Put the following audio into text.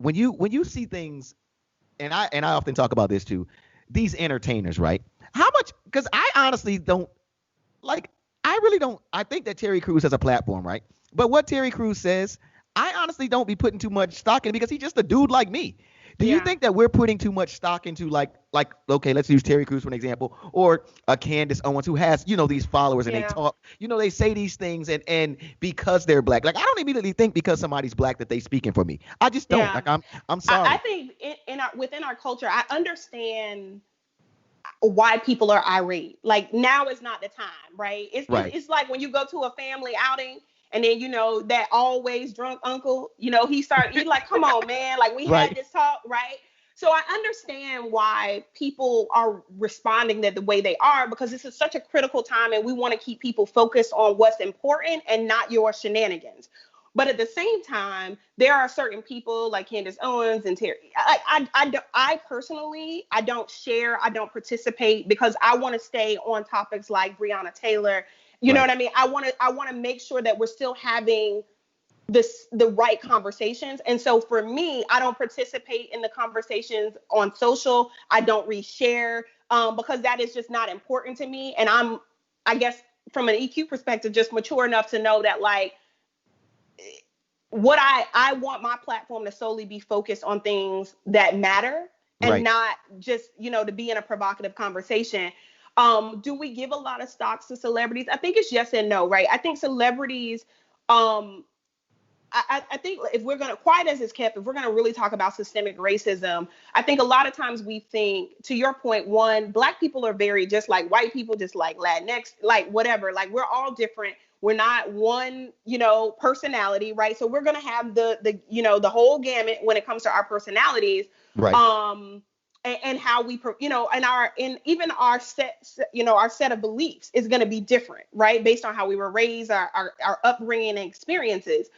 when you see things, and I often talk about this too, these entertainers, right? How much? Because I honestly don't like. I really don't. I think that Terry Crews has a platform, right? But what Terry Crews says, I honestly don't be putting too much stock in because he's just a dude like me. Do you Yeah. think that we're putting too much stock into like okay, let's use Terry Crews for an example, or a Candace Owens who has these followers and they Yeah. talk, they say these things and because they're black, like I don't immediately think because somebody's black that they speaking for me. I just don't. Yeah. Like I'm I sorry. think in our within our culture, I understand why people are irate. Like now is not the time, right? Right. It's like when you go to a family outing and then that always drunk uncle, you like, come on, man, like we had Right. this talk, right? So I understand why people are responding that the way they are because this is such a critical time and we want to keep people focused on what's important and not your shenanigans. But at the same time, there are certain people like Candace Owens and Terry. I personally, I don't share, I don't participate because I want to stay on topics like Breonna Taylor. You know Right. what I mean? I want to make sure that we're still having the right conversations. And so for me, I don't participate in the conversations on social. I don't reshare because that is just not important to me. And I guess, from an EQ perspective, just mature enough to know that like what I want my platform to solely be focused on things that matter and Right. not just, to be in a provocative conversation. Do we give a lot of stocks to celebrities? I think it's yes and no, right? I think celebrities, um, I think if we're going to, quiet as it's kept, if we're going to really talk about systemic racism, I think a lot of times we think, to your point, one, black people are very just like white people, just like Latinx, like whatever, like we're all different. We're not one, personality, right? So we're going to have the whole gamut when it comes to our personalities. Right. Um, and how we, and even our our set of beliefs is going to be different, right? Based on how we were raised, our upbringing and experiences.